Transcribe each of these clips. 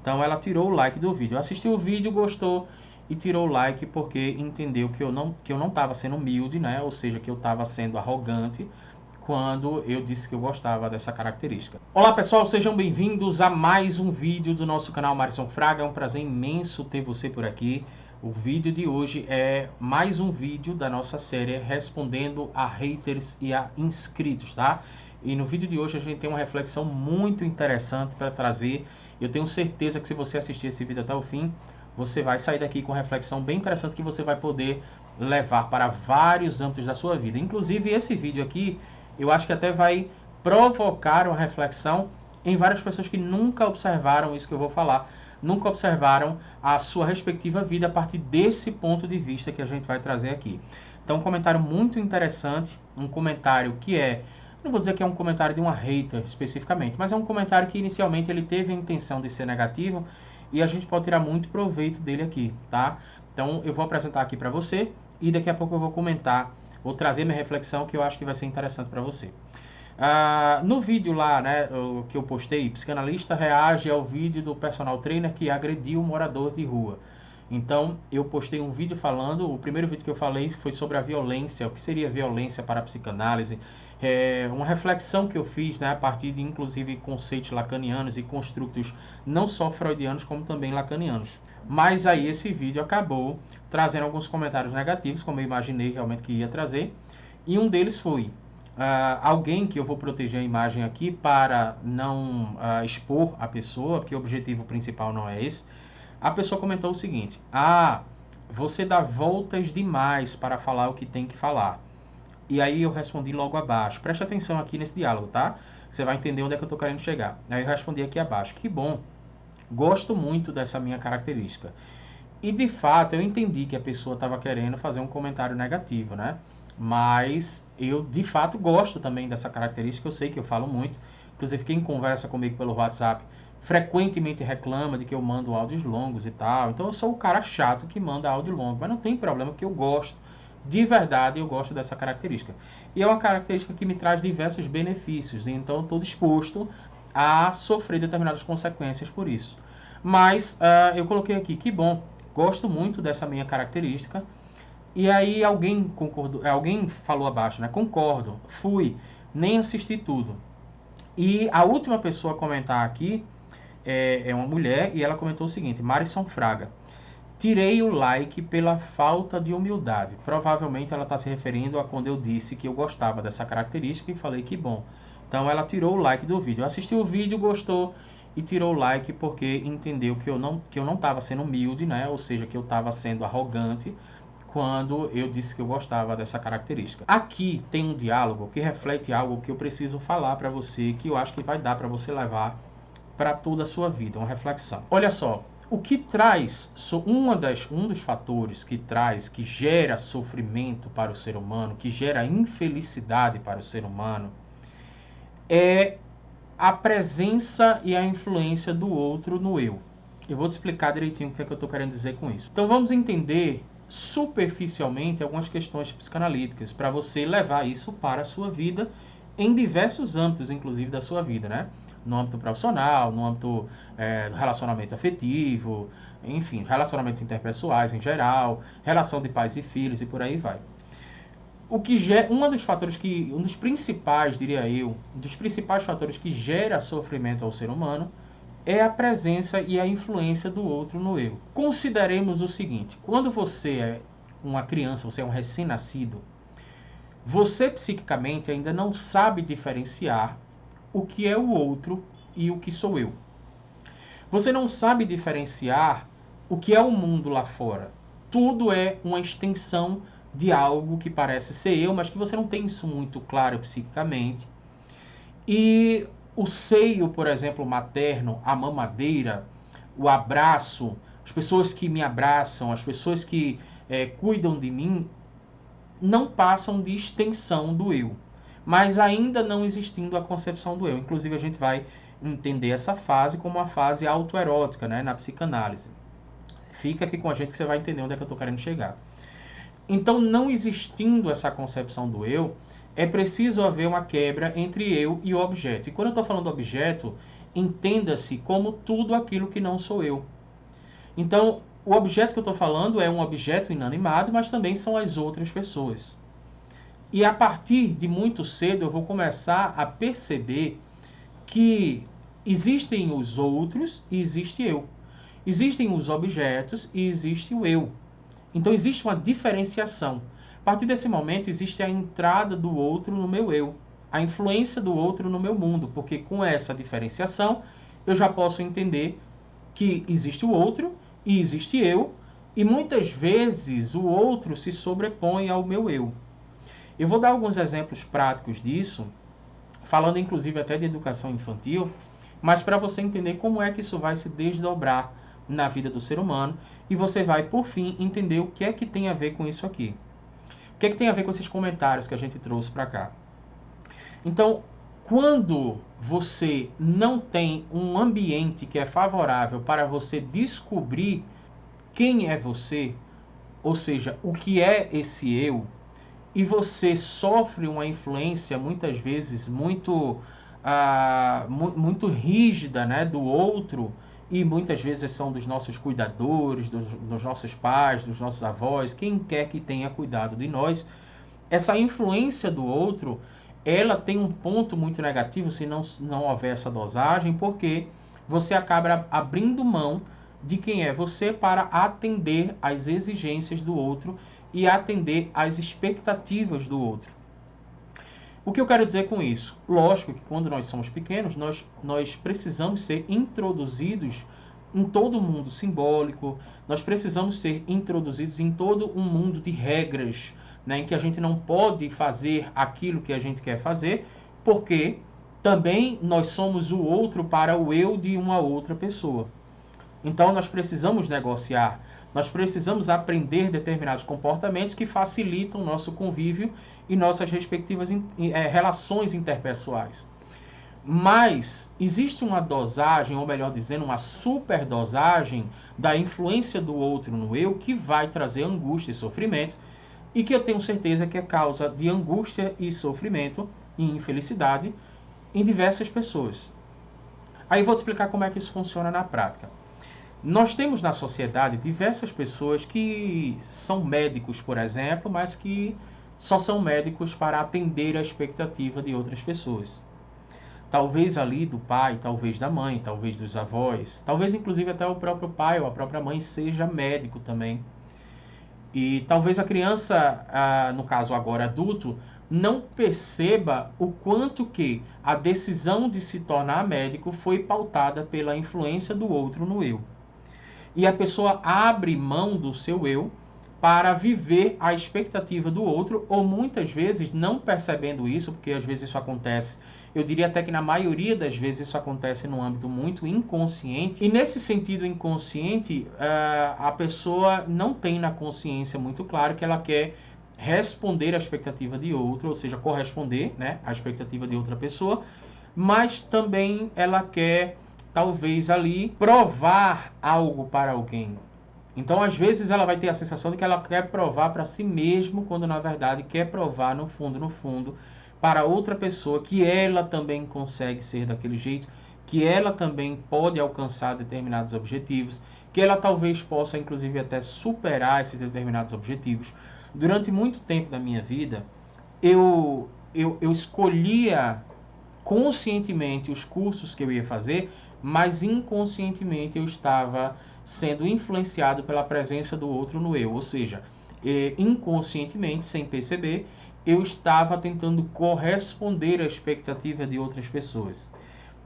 Então ela tirou o like do vídeo. Assistiu o vídeo, gostou e tirou o like porque entendeu que eu não estava sendo humilde, né? Ou seja, que eu estava sendo arrogante quando eu disse que eu gostava dessa característica. Olá pessoal, sejam bem-vindos a mais um vídeo do nosso canal Marisson Fraga. É um prazer imenso ter você por aqui. O vídeo de hoje é mais um vídeo da nossa série respondendo a haters e a inscritos, tá? E no vídeo de hoje a gente tem uma reflexão muito interessante para trazer. Eu tenho certeza que se você assistir esse vídeo até o fim, você vai sair daqui com uma reflexão bem interessante que você vai poder levar para vários âmbitos da sua vida. Inclusive esse vídeo aqui, eu acho que até vai provocar uma reflexão em várias pessoas que nunca observaram isso que eu vou falar, nunca observaram a sua respectiva vida a partir desse ponto de vista que a gente vai trazer aqui. Então, um comentário muito interessante, um comentário que não vou dizer que é um comentário de uma hater especificamente, mas é um comentário que inicialmente ele teve a intenção de ser negativo e a gente pode tirar muito proveito dele aqui, tá? Então, eu vou apresentar aqui para você e daqui a pouco eu vou comentar, vou trazer minha reflexão que eu acho que vai ser interessante para você. No vídeo lá, né, que eu postei, psicanalista reage ao vídeo do personal trainer que agrediu um morador de rua. Então, eu postei um vídeo falando, o primeiro vídeo que eu falei foi sobre a violência, o que seria violência para a psicanálise, uma reflexão que eu fiz, né, a partir de, inclusive, conceitos lacanianos e construtos não só freudianos, como também lacanianos. Mas aí esse vídeo acabou trazendo alguns comentários negativos, como eu imaginei realmente que ia trazer, e um deles foi alguém que eu vou proteger a imagem aqui para não expor a pessoa, porque o objetivo principal não é esse. A pessoa comentou o seguinte: você dá voltas demais para falar o que tem que falar. E aí eu respondi logo abaixo. Preste atenção aqui nesse diálogo, tá? Você vai entender onde é que eu estou querendo chegar. Aí eu respondi aqui abaixo: que bom, gosto muito dessa minha característica. E de fato eu entendi que a pessoa estava querendo fazer um comentário negativo, né? Mas eu de fato gosto também dessa característica. Eu sei que eu falo muito. Inclusive quem conversa comigo pelo WhatsApp frequentemente reclama de que eu mando áudios longos e tal. Então eu sou o cara chato que manda áudio longo, mas não tem problema, porque eu gosto. De verdade, eu gosto dessa característica. E é uma característica que me traz diversos benefícios. Então eu estou disposto a sofrer determinadas consequências por isso. Mas eu coloquei aqui, que bom, gosto muito dessa minha característica. E aí alguém concordou, alguém falou abaixo, né? Concordo, fui, nem assisti tudo. E a última pessoa a comentar aqui é uma mulher e ela comentou o seguinte: Marisson Fraga, tirei o like pela falta de humildade. Provavelmente ela está se referindo a quando eu disse que eu gostava dessa característica e falei que bom. Então ela tirou o like do vídeo. Assistiu o vídeo, gostou e tirou o like porque entendeu que eu não estava sendo humilde, né? Ou seja, que eu estava sendo arrogante quando eu disse que eu gostava dessa característica. Aqui tem um diálogo que reflete algo que eu preciso falar para você, que eu acho que vai dar para você levar para toda a sua vida, uma reflexão. Olha só, o que traz, um dos fatores que gera sofrimento para o ser humano, que gera infelicidade para o ser humano, é a presença e a influência do outro no eu. Eu vou te explicar direitinho o que é que eu estou querendo dizer com isso. Então vamos entender superficialmente algumas questões psicanalíticas para você levar isso para a sua vida em diversos âmbitos, inclusive da sua vida, né? No âmbito profissional, no âmbito do relacionamento afetivo, enfim, relacionamentos interpessoais em geral, relação de pais e filhos e por aí vai. Um dos principais, diria eu, um dos principais fatores que gera sofrimento ao ser humano é a presença e a influência do outro no eu. Consideremos o seguinte: quando você é uma criança, você é um recém-nascido, você psiquicamente ainda não sabe diferenciar o que é o outro e o que sou eu. Você não sabe diferenciar o que é o mundo lá fora. Tudo é uma extensão de algo que parece ser eu, mas que você não tem isso muito claro psiquicamente. E o seio, por exemplo, materno, a mamadeira, o abraço, as pessoas que me abraçam, as pessoas que cuidam de mim, não passam de extensão do eu. Mas ainda não existindo a concepção do eu. Inclusive, a gente vai entender essa fase como uma fase autoerótica, né, na psicanálise. Fica aqui com a gente que você vai entender onde é que eu estou querendo chegar. Então, não existindo essa concepção do eu, é preciso haver uma quebra entre eu e o objeto. E quando eu estou falando objeto, entenda-se como tudo aquilo que não sou eu. Então, o objeto que eu estou falando é um objeto inanimado, mas também são as outras pessoas. E a partir de muito cedo eu vou começar a perceber que existem os outros e existe eu. Existem os objetos e existe o eu. Então existe uma diferenciação. A partir desse momento existe a entrada do outro no meu eu, a influência do outro no meu mundo, porque com essa diferenciação eu já posso entender que existe o outro e existe eu, e muitas vezes o outro se sobrepõe ao meu eu. Eu vou dar alguns exemplos práticos disso, falando inclusive até de educação infantil, mas para você entender como é que isso vai se desdobrar na vida do ser humano e você vai, por fim, entender o que é que tem a ver com isso aqui. O que é que tem a ver com esses comentários que a gente trouxe para cá. Então, quando você não tem um ambiente que é favorável para você descobrir quem é você, ou seja, o que é esse eu, e você sofre uma influência muitas vezes muito rígida, né, do outro, e muitas vezes são dos nossos cuidadores, dos nossos pais, dos nossos avós, quem quer que tenha cuidado de nós, essa influência do outro, ela tem um ponto muito negativo se não houver essa dosagem, porque você acaba abrindo mão de quem é você para atender às exigências do outro e atender às expectativas do outro. O que eu quero dizer com isso? Lógico que quando nós somos pequenos, nós precisamos ser introduzidos em todo o mundo simbólico, nós precisamos ser introduzidos em todo um mundo de regras, né, em que a gente não pode fazer aquilo que a gente quer fazer, porque também nós somos o outro para o eu de uma outra pessoa. Então nós precisamos negociar, nós precisamos aprender determinados comportamentos que facilitam o nosso convívio e nossas respectivas relações interpessoais. Mas existe uma dosagem, ou melhor dizendo, uma superdosagem da influência do outro no eu que vai trazer angústia e sofrimento, e que eu tenho certeza que é causa de angústia e sofrimento e infelicidade em diversas pessoas. Aí eu vou te explicar como é que isso funciona na prática. Nós temos na sociedade diversas pessoas que são médicos, por exemplo, mas que só são médicos para atender a expectativa de outras pessoas. Talvez ali do pai, talvez da mãe, talvez dos avós, talvez inclusive até o próprio pai ou a própria mãe seja médico também. E talvez a criança, no caso agora adulto, não perceba o quanto que a decisão de se tornar médico foi pautada pela influência do outro no eu. E a pessoa abre mão do seu eu para viver a expectativa do outro, ou muitas vezes não percebendo isso, porque às vezes isso acontece, eu diria até que na maioria das vezes isso acontece num âmbito muito inconsciente, e nesse sentido inconsciente, a pessoa não tem na consciência muito claro que ela quer responder à expectativa de outro, ou seja, corresponder, né, à expectativa de outra pessoa, mas também ela quer talvez ali provar algo para alguém. Então, às vezes, ela vai ter a sensação de que ela quer provar para si mesmo, quando na verdade quer provar no fundo, para outra pessoa que ela também consegue ser daquele jeito, que ela também pode alcançar determinados objetivos, que ela talvez possa, inclusive, até superar esses determinados objetivos. Durante muito tempo da minha vida, eu escolhia conscientemente os cursos que eu ia fazer, mas inconscientemente eu estava sendo influenciado pela presença do outro no eu, ou seja, inconscientemente, sem perceber, eu estava tentando corresponder à expectativa de outras pessoas.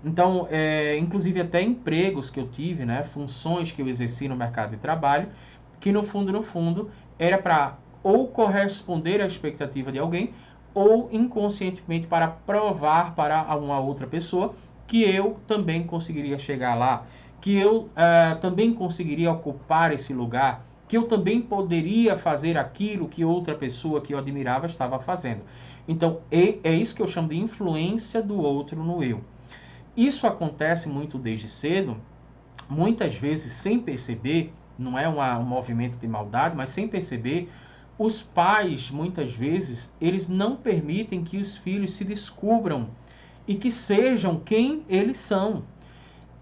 Então, inclusive até empregos que eu tive, né, funções que eu exerci no mercado de trabalho, que no fundo, era para ou corresponder à expectativa de alguém, ou inconscientemente para provar para uma outra pessoa que eu também conseguiria chegar lá, que eu também conseguiria ocupar esse lugar, que eu também poderia fazer aquilo que outra pessoa que eu admirava estava fazendo. Então, é isso que eu chamo de influência do outro no eu. Isso acontece muito desde cedo, muitas vezes sem perceber, não é um movimento de maldade, mas sem perceber, os pais, muitas vezes, eles não permitem que os filhos se descubram e que sejam quem eles são.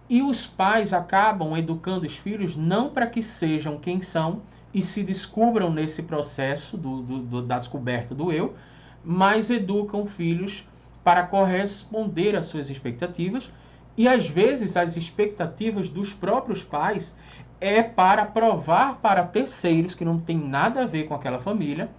E os pais acabam educando os filhos não para que sejam quem são e se descubram nesse processo da descoberta do eu, mas educam filhos para corresponder às suas expectativas e às vezes as expectativas dos próprios pais é para provar para terceiros que não tem nada a ver com aquela família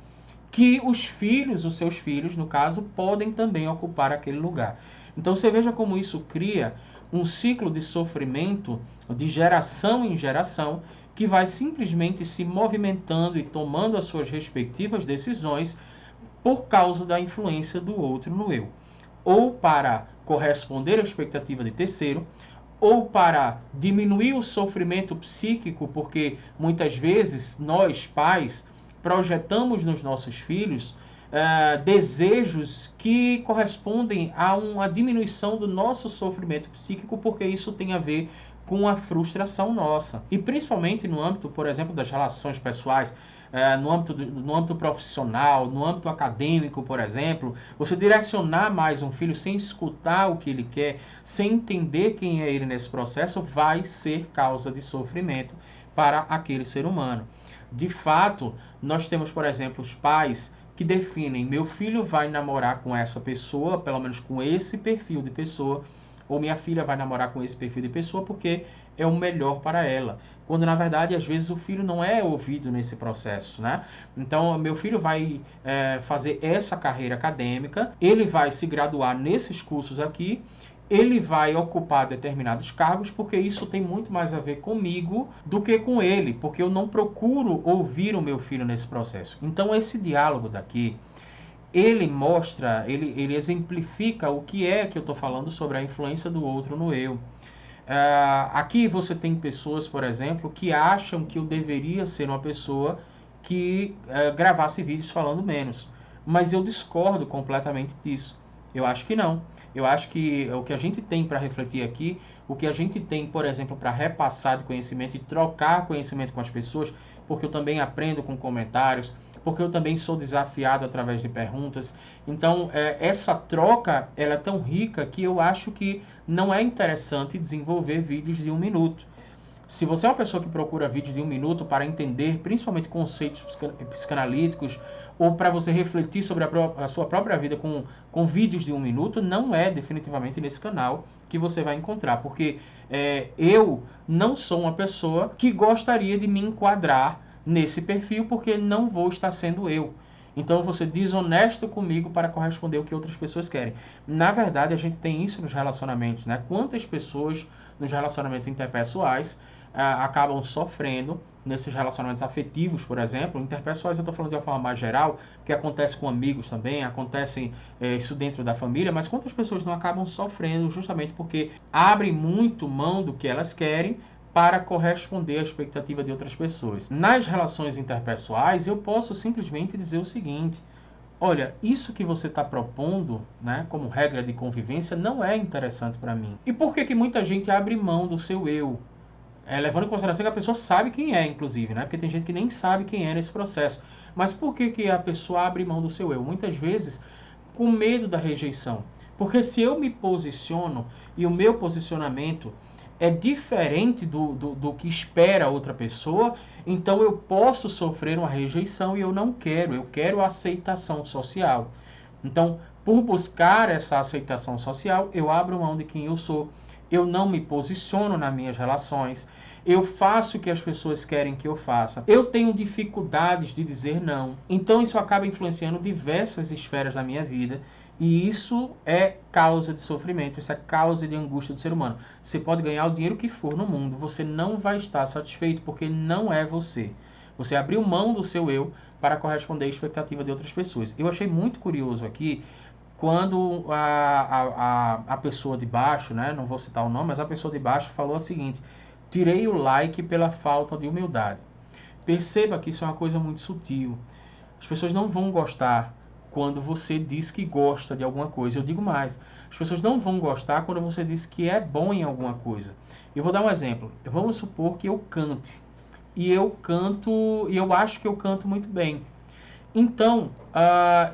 que os filhos, os seus filhos, no caso, podem também ocupar aquele lugar. Então você veja como isso cria um ciclo de sofrimento de geração em geração que vai simplesmente se movimentando e tomando as suas respectivas decisões por causa da influência do outro no eu. Ou para corresponder à expectativa de terceiro, ou para diminuir o sofrimento psíquico, porque muitas vezes nós, pais, projetamos nos nossos filhos desejos que correspondem a uma diminuição do nosso sofrimento psíquico, porque isso tem a ver com a frustração nossa. E principalmente no âmbito, por exemplo, das relações pessoais, no âmbito profissional, no âmbito acadêmico, por exemplo, você direcionar mais um filho sem escutar o que ele quer, sem entender quem é ele nesse processo, vai ser causa de sofrimento para aquele ser humano. De fato, nós temos, por exemplo, os pais que definem: meu filho vai namorar com essa pessoa, pelo menos com esse perfil de pessoa, ou minha filha vai namorar com esse perfil de pessoa porque é o melhor para ela. Quando na verdade, às vezes, o filho não é ouvido nesse processo, né? Então, meu filho vai fazer essa carreira acadêmica, ele vai se graduar nesses cursos aqui, ele vai ocupar determinados cargos, porque isso tem muito mais a ver comigo do que com ele, porque eu não procuro ouvir o meu filho nesse processo. Então, esse diálogo daqui, ele mostra, ele exemplifica o que é que eu estou falando sobre a influência do outro no eu. Aqui você tem pessoas, por exemplo, que acham que eu deveria ser uma pessoa que gravasse vídeos falando menos. Mas eu discordo completamente disso. Eu acho que não. Eu acho que o que a gente tem para refletir aqui, o que a gente tem, por exemplo, para repassar de conhecimento e trocar conhecimento com as pessoas, porque eu também aprendo com comentários, porque eu também sou desafiado através de perguntas. Então, essa troca, ela é tão rica que eu acho que não é interessante desenvolver vídeos de 1 minuto. Se você é uma pessoa que procura vídeos de 1 minuto para entender principalmente conceitos psicanalíticos ou para você refletir sobre a sua própria vida com vídeos de 1 minuto, não é definitivamente nesse canal que você vai encontrar, porque eu não sou uma pessoa que gostaria de me enquadrar nesse perfil, porque não vou estar sendo eu. Então eu vou ser desonesto comigo para corresponder ao que outras pessoas querem. Na verdade, a gente tem isso nos relacionamentos, né? Quantas pessoas nos relacionamentos interpessoais acabam sofrendo nesses relacionamentos afetivos, por exemplo. Interpessoais eu estou falando de uma forma mais geral, que acontece com amigos também, acontece isso dentro da família, mas quantas pessoas não acabam sofrendo justamente porque abrem muito mão do que elas querem para corresponder à expectativa de outras pessoas. Nas relações interpessoais, eu posso simplesmente dizer o seguinte: olha, isso que você está propondo, né, como regra de convivência, não é interessante para mim. E por que que muita gente abre mão do seu eu? Levando em consideração que a pessoa sabe quem é, inclusive, né? Porque tem gente que nem sabe quem é nesse processo. Mas por que que a pessoa abre mão do seu eu? Muitas vezes com medo da rejeição. Porque se eu me posiciono e o meu posicionamento é diferente do que espera outra pessoa, então eu posso sofrer uma rejeição e eu não quero. Eu quero a aceitação social. Então, por buscar essa aceitação social, eu abro mão de quem eu sou. Eu não me posiciono nas minhas relações. Eu faço o que as pessoas querem que eu faça. Eu tenho dificuldades de dizer não. Então isso acaba influenciando diversas esferas da minha vida. E isso é causa de sofrimento, isso é causa de angústia do ser humano. Você pode ganhar o dinheiro que for no mundo, você não vai estar satisfeito porque não é você. Você abriu mão do seu eu para corresponder à expectativa de outras pessoas. Eu achei muito curioso aqui quando a pessoa de baixo, né, não vou citar o nome, mas a pessoa de baixo falou o seguinte: tirei o like pela falta de humildade. Perceba que isso é uma coisa muito sutil. As pessoas não vão gostar quando você diz que gosta de alguma coisa. Eu digo mais, as pessoas não vão gostar quando você diz que é bom em alguma coisa. Eu vou dar um exemplo. Vamos supor que eu cante. E eu canto, e eu acho que eu canto muito bem. Então,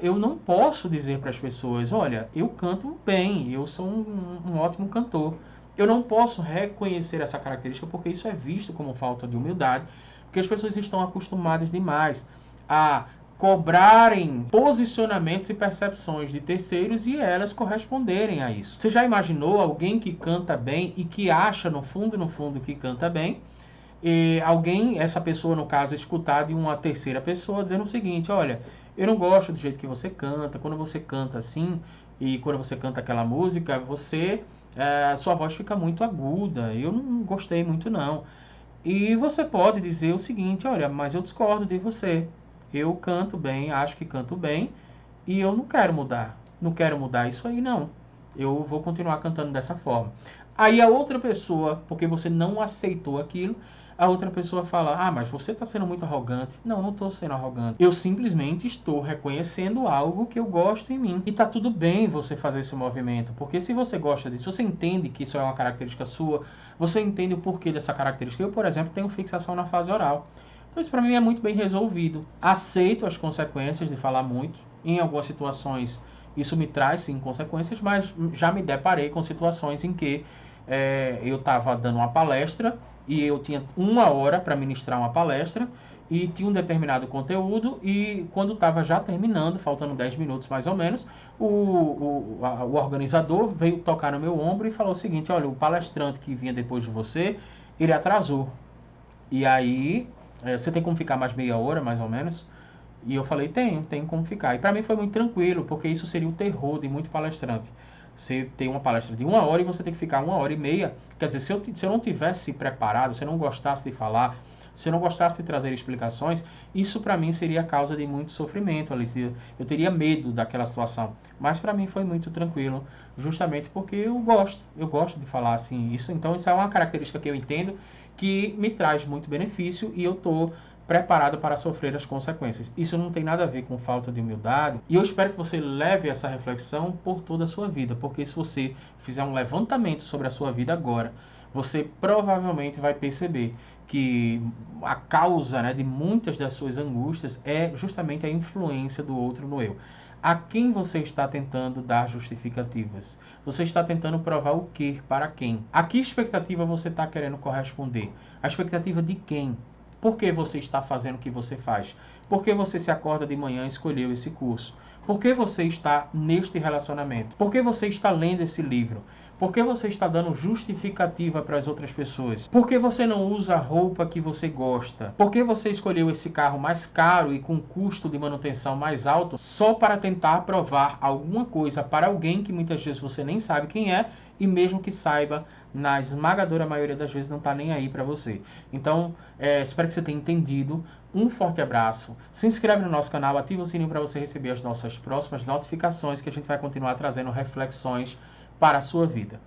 eu não posso dizer para as pessoas: olha, eu canto bem, eu sou um ótimo cantor. Eu não posso reconhecer essa característica porque isso é visto como falta de humildade, porque as pessoas estão acostumadas demais a cobrarem posicionamentos e percepções de terceiros e elas corresponderem a isso. Você já imaginou alguém que canta bem e que acha no fundo que canta bem? E alguém, essa pessoa no caso, escutar de uma terceira pessoa dizendo o seguinte: olha, eu não gosto do jeito que você canta, quando você canta assim e quando você canta aquela música, sua voz fica muito aguda, eu não gostei muito não. E você pode dizer o seguinte: olha, mas eu discordo de você, eu canto bem, acho que canto bem e eu não quero mudar, não quero mudar isso aí não, eu vou continuar cantando dessa forma. Aí a outra pessoa, porque você não aceitou aquilo, a outra pessoa fala: ah, mas você está sendo muito arrogante. Não, não estou sendo arrogante. Eu simplesmente estou reconhecendo algo que eu gosto em mim. E tá tudo bem você fazer esse movimento, porque se você gosta disso, você entende que isso é uma característica sua, você entende o porquê dessa característica. Eu, por exemplo, tenho fixação na fase oral. Então isso para mim é muito bem resolvido. Aceito as consequências de falar muito. Em algumas situações isso me traz sim consequências, mas já me deparei com situações em que eu estava dando uma palestra e eu tinha 1 hora para ministrar uma palestra e tinha um determinado conteúdo e quando estava já terminando, faltando 10 minutos mais ou menos, o organizador veio tocar no meu ombro e falou o seguinte: olha, o palestrante que vinha depois de você, ele atrasou. E aí, você tem como ficar mais meia hora, mais ou menos? E eu falei, tenho como ficar. E para mim foi muito tranquilo, porque isso seria o terror de muito palestrante. Você tem uma palestra de 1 hora e você tem que ficar 1 hora e meia. Quer dizer, se eu não tivesse preparado, se eu não gostasse de falar, se eu não gostasse de trazer explicações, isso para mim seria causa de muito sofrimento, Alice. Eu teria medo daquela situação. Mas para mim foi muito tranquilo, justamente porque eu gosto de falar assim. Então isso é uma característica que eu entendo que me traz muito benefício e eu estou preparado para sofrer as consequências. Isso não tem nada a ver com falta de humildade. E eu espero que você leve essa reflexão por toda a sua vida, porque se você fizer um levantamento sobre a sua vida agora, você provavelmente vai perceber que a causa, né, de muitas das suas angústias é justamente a influência do outro no eu. A quem você está tentando dar justificativas? Você está tentando provar o que para quem? A que expectativa você está querendo corresponder? A expectativa de quem? Por que você está fazendo o que você faz? Por que você se acorda de manhã e escolheu esse curso? Por que você está neste relacionamento? Por que você está lendo esse livro? Por que você está dando justificativa para as outras pessoas? Por que você não usa a roupa que você gosta? Por que você escolheu esse carro mais caro e com custo de manutenção mais alto só para tentar provar alguma coisa para alguém que muitas vezes você nem sabe quem é e mesmo que saiba, na esmagadora maioria das vezes não está nem aí para você. Então, espero que você tenha entendido. Um forte abraço. Se inscreve no nosso canal, ativa o sininho para você receber as nossas próximas notificações que a gente vai continuar trazendo reflexões para a sua vida.